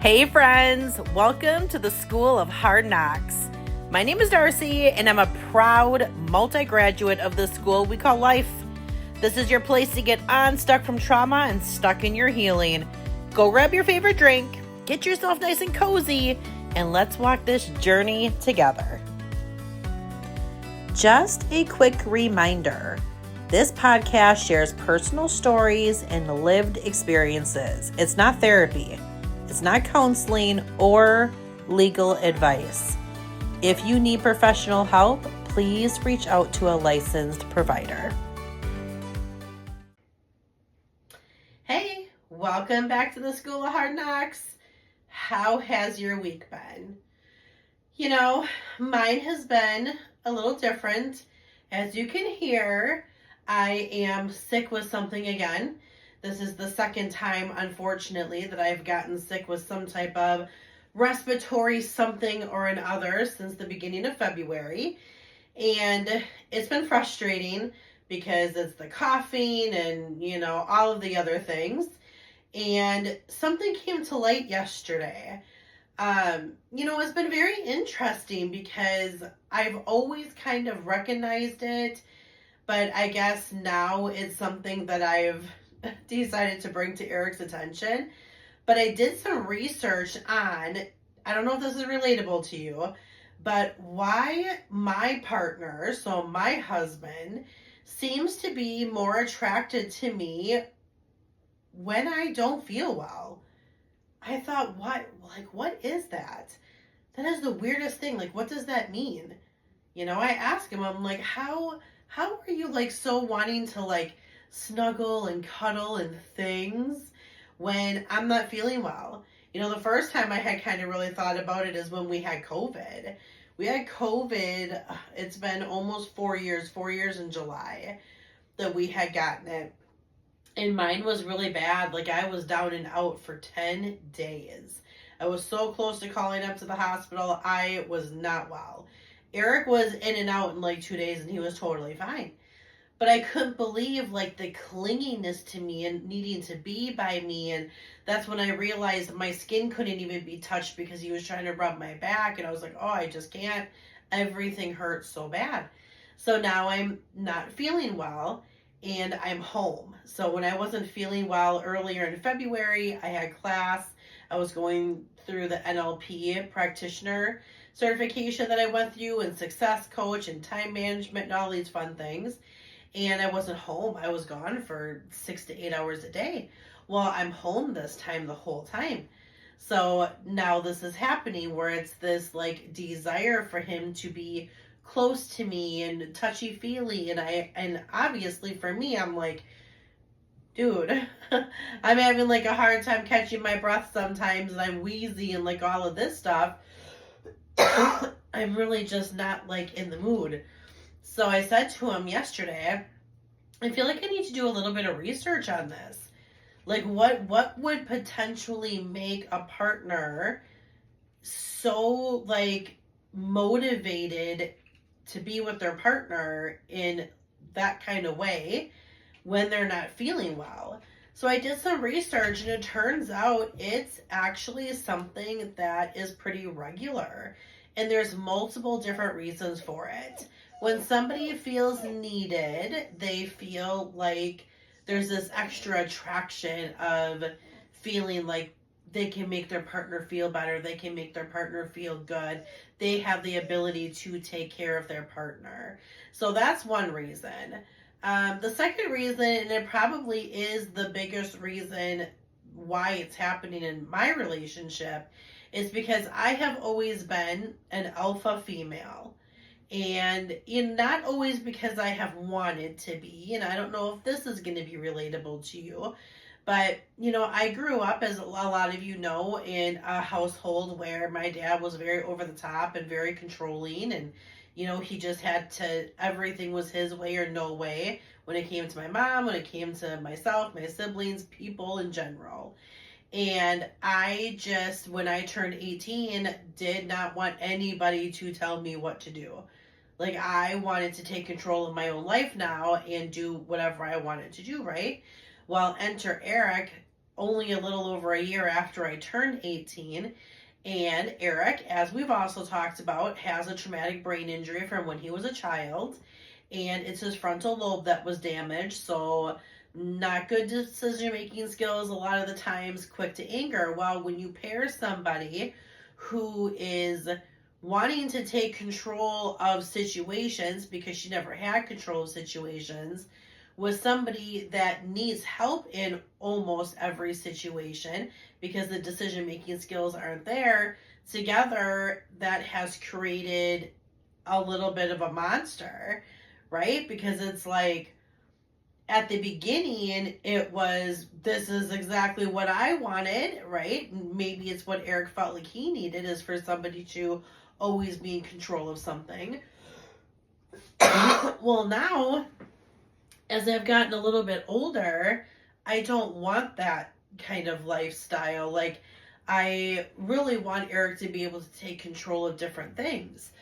Hey friends, welcome to the School of Hard Knocks. My name is Darcie and I'm a proud multi-graduate of the school we call life. This is your place to get unstuck from trauma and stuck in your healing. Go grab your favorite drink, get yourself nice and cozy, and let's walk this journey together. Just a quick reminder, this podcast shares personal stories and lived experiences. It's not therapy. It's not counseling or legal advice. If you need professional help, please reach out to a licensed provider. Hey, welcome back to the School of Hard Knocks. How has your week been? You know, mine has been a little different. As you can hear, I am sick with something again. This is the second time, unfortunately, that I've gotten sick with some type of respiratory something or another since the beginning of February. And it's been frustrating because it's the coughing and, all of the other things. And something came to light yesterday. It's been very interesting because I've always kind of recognized it, but I guess now it's something that I've decided to bring to Eric's attention. But I did some research on, I don't know if this is relatable to you, but why my partner, so my husband, seems to be more attracted to me when I don't feel well. I thought, what is that? That is the weirdest thing. What does that mean? I asked him, I'm like, how are you so wanting to snuggle and cuddle and things when I'm not feeling well? The first time I had kind of really thought about it is when we had COVID. We had COVID, it's been almost 4 years in July that we had gotten it. And mine was really bad. I was down and out for 10 days. I was so close to calling up to the hospital. I was not well. Eric was in and out in 2 days and he was totally fine. But I couldn't believe the clinginess to me and needing to be by me. And that's when I realized my skin couldn't even be touched because he was trying to rub my back. And I was like, oh, I just can't. Everything hurts so bad. So now I'm not feeling well and I'm home. So when I wasn't feeling well earlier in February, I had class. I was going through the NLP practitioner certification that I went through and success coach and time management and all these fun things. And I wasn't home. I was gone for 6 to 8 hours a day. Well, I'm home this time the whole time. So now this is happening where it's this desire for him to be close to me and touchy-feely. And obviously for me, I'm like, dude, I'm having a hard time catching my breath sometimes and I'm wheezy and all of this stuff. I'm really just not in the mood. So I said to him yesterday, I feel like I need to do a little bit of research on this. What would potentially make a partner so motivated to be with their partner in that kind of way when they're not feeling well? So I did some research and it turns out it's actually something that is pretty regular. And there's multiple different reasons for it. When somebody feels needed, they feel like there's this extra attraction of feeling like they can make their partner feel better. They can make their partner feel good. They have the ability to take care of their partner. So that's one reason. The second reason, and it probably is the biggest reason why it's happening in my relationship, is because I have always been an alpha female. And not always because I have wanted to be, and I don't know if this is going to be relatable to you, but, I grew up, as a lot of you know, in a household where my dad was very over the top and very controlling, and, he just had to, everything was his way or no way when it came to my mom, when it came to myself, my siblings, people in general. And I just, when I turned 18, did not want anybody to tell me what to do. I wanted to take control of my own life now and do whatever I wanted to do, right? Well, enter Eric, only a little over a year after I turned 18. And Eric, as we've also talked about, has a traumatic brain injury from when he was a child. And it's his frontal lobe that was damaged. So, not good decision making skills a lot of the times, quick to anger. Well, when you pair somebody who is wanting to take control of situations because she never had control of situations with somebody that needs help in almost every situation because the decision making skills aren't there, together that has created a little bit of a monster, right? Because it's like at the beginning, it was, this is exactly what I wanted, right? Maybe it's what Eric felt like he needed, is for somebody to always be in control of something. Well, now, as I've gotten a little bit older, I don't want that kind of lifestyle. Like, I really want Eric to be able to take control of different things.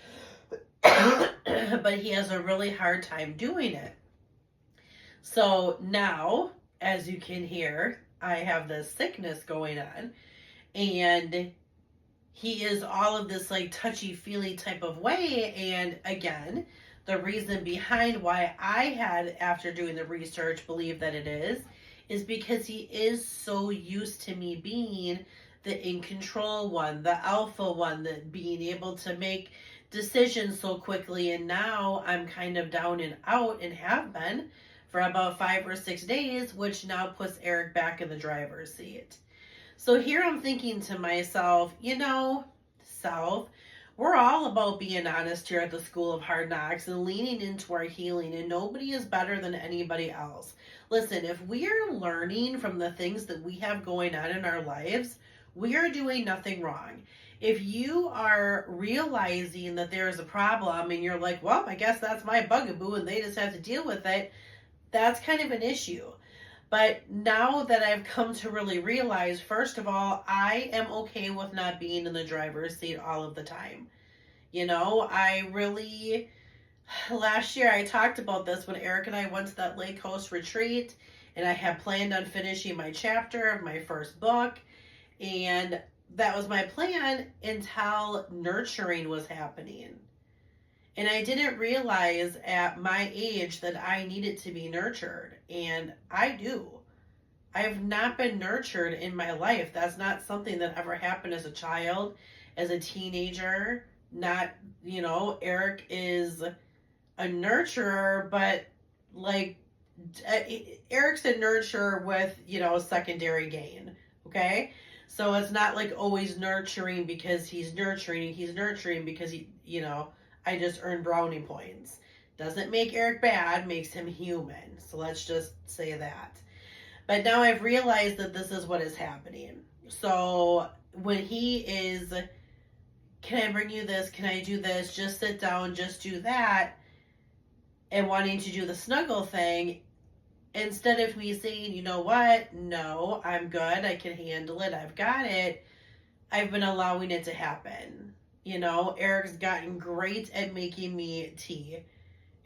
But he has a really hard time doing it. So now, as you can hear, I have this sickness going on, and he is all of this like touchy-feely type of way. And again, the reason behind why I had, after doing the research, believe that it is because he is so used to me being the in control one, the alpha one, that being able to make decisions so quickly. And now I'm kind of down and out, and have been for about 5 or 6 days, which now puts Eric back in the driver's seat. So here I'm thinking to myself, self, we're all about being honest here at the School of Hard Knocks and leaning into our healing, and nobody is better than anybody else. Listen, if we are learning from the things that we have going on in our lives, we are doing nothing wrong. If you are realizing that there is a problem and you're like, well, I guess that's my bugaboo and they just have to deal with it, that's kind of an issue. But now that I've come to really realize, first of all, I am okay with not being in the driver's seat all of the time. Last year I talked about this when Eric and I went to that Lake Coast retreat, and I had planned on finishing my chapter of my first book, and that was my plan until nurturing was happening. And I didn't realize at my age that I needed to be nurtured. And I do. I have not been nurtured in my life. That's not something that ever happened as a child, as a teenager. Not, Eric is a nurturer, but like, Eric's a nurturer with, secondary gain. Okay? So it's not like always nurturing because he's nurturing. He's nurturing because I just earned brownie points. Doesn't make Eric bad, makes him human. So let's just say that. But now I've realized that this is what is happening. So when he is, can I bring you this? Can I do this? Just sit down, just do that. And wanting to do the snuggle thing, instead of me saying, you know what? No, I'm good. I can handle it. I've got it. I've been allowing it to happen. Eric's gotten great at making me tea.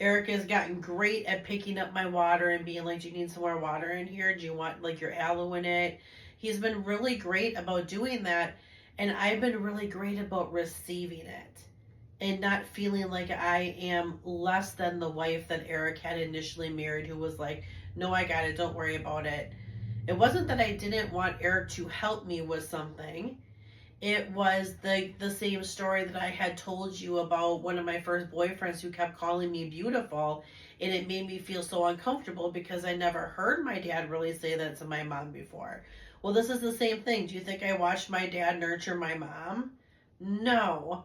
Eric has gotten great at picking up my water and being like, do you need some more water in here? Do you want like your aloe in it? He's been really great about doing that. And I've been really great about receiving it and not feeling like I am less than the wife that Eric had initially married, who was like, no, I got it. Don't worry about it. It wasn't that I didn't want Eric to help me with something. It was the same story that I had told you about one of my first boyfriends who kept calling me beautiful, and it made me feel so uncomfortable because I never heard my dad really say that to my mom before. Well, this is the same thing. Do you think I watched my dad nurture my mom? No.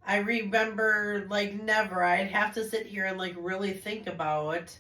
I remember never. I'd have to sit here and really think about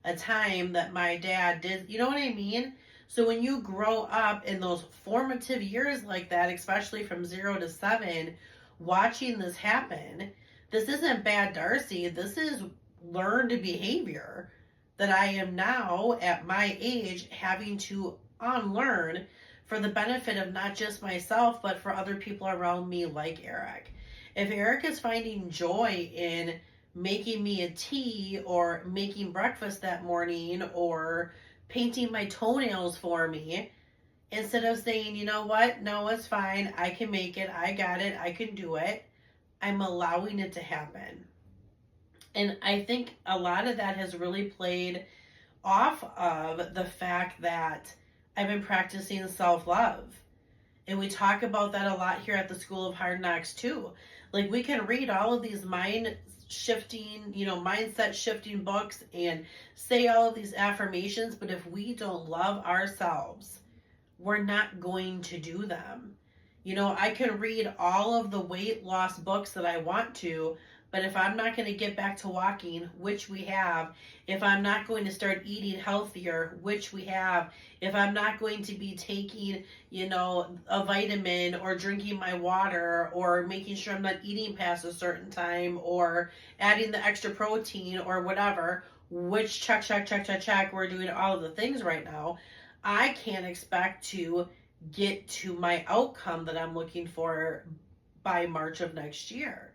a time that my dad did. You know what I mean? So when you grow up in those formative years like that, especially from 0 to 7, watching this happen, this isn't bad Darcie. This is learned behavior that I am now at my age having to unlearn for the benefit of not just myself, but for other people around me like Eric. If Eric is finding joy in making me a tea or making breakfast that morning or painting my toenails for me, Instead of saying, you know what, no, it's fine, I can make it, I got it, I can do it, I'm allowing it to happen. And I think a lot of that has really played off of the fact that I've been practicing self-love. And we talk about that a lot here at the School of Hard Knocks too. Like, we can read all of these mindset shifting books and say all of these affirmations, but if we don't love ourselves, we're not going to do them. I can read all of the weight loss books that I want to, but if I'm not going to get back to walking, which we have, if I'm not going to start eating healthier, which we have, if I'm not going to be taking, a vitamin or drinking my water or making sure I'm not eating past a certain time or adding the extra protein or whatever, which check, we're doing all of the things right now, I can't expect to get to my outcome that I'm looking for by March of next year.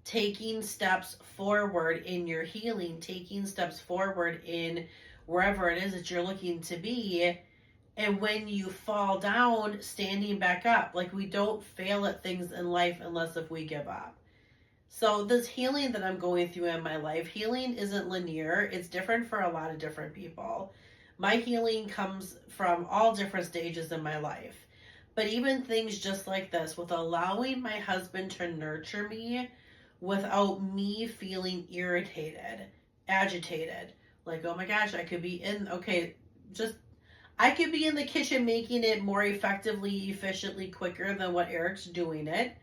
Taking steps forward in your healing, taking steps forward in wherever it is that you're looking to be. And when you fall down, standing back up. Like, we don't fail at things in life unless if we give up. So this healing that I'm going through in my life, healing isn't linear. It's different for a lot of different people. My healing comes from all different stages in my life. But even things just like this, with allowing my husband to nurture me without me feeling irritated, agitated. Like, oh my gosh, I could be in the kitchen making it more effectively, efficiently, quicker than what Eric's doing it.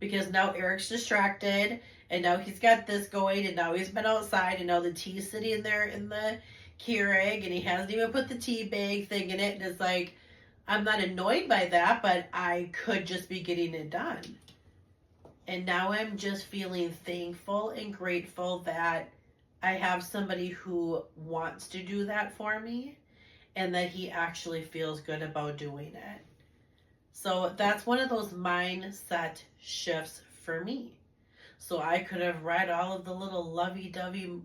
Because now Eric's distracted, and now he's got this going, and now he's been outside, and now the tea's sitting there in the Keurig, and he hasn't even put the tea bag thing in it, and it's like, I'm not annoyed by that, but I could just be getting it done. And now I'm just feeling thankful and grateful that I have somebody who wants to do that for me, and that he actually feels good about doing it. So that's one of those mindset shifts for me. So I could have read all of the little lovey-dovey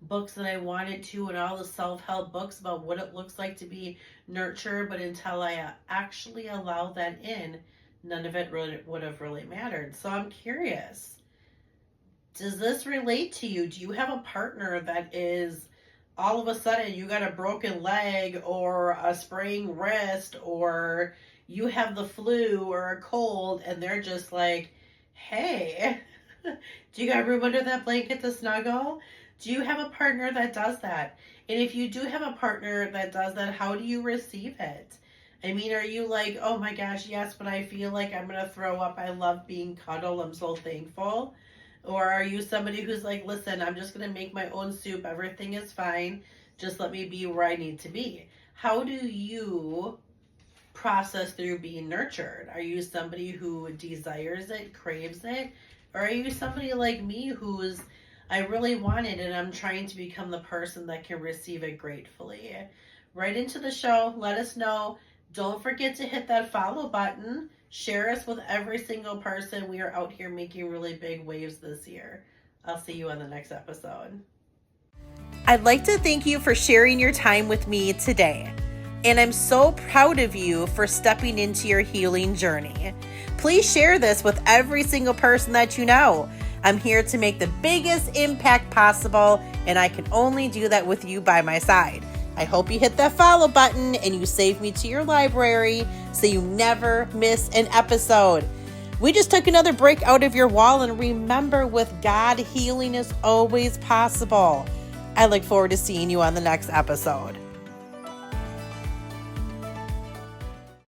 books that I wanted to, and all the self-help books about what it looks like to be nurtured, but until I actually allow that in, none of it really would have really mattered. So I'm curious, does this relate to you? Do you have a partner that is, all of a sudden you got a broken leg or a sprained wrist, or you have the flu or a cold, and they're just like, hey, do you got room under that blanket to snuggle? Do you have a partner that does that? And if you do have a partner that does that, how do you receive it? I mean, are you like, oh my gosh, yes, but I feel like I'm going to throw up. I love being cuddled. I'm so thankful. Or are you somebody who's like, listen, I'm just going to make my own soup. Everything is fine. Just let me be where I need to be. How do you process through being nurtured? Are you somebody who desires it, craves it? Or are you somebody like me who's, I really want it, and I'm trying to become the person that can receive it gratefully? Write into the show. Let us know. Don't forget to hit that follow button. Share us with every single person. We are out here making really big waves this year. I'll see you on the next episode. I'd like to thank you for sharing your time with me today. And I'm so proud of you for stepping into your healing journey. Please share this with every single person that you know. I'm here to make the biggest impact possible, and I can only do that with you by my side. I hope you hit that follow button and you save me to your library so you never miss an episode. We just took another break out of your wall, and remember, with God, healing is always possible. I look forward to seeing you on the next episode.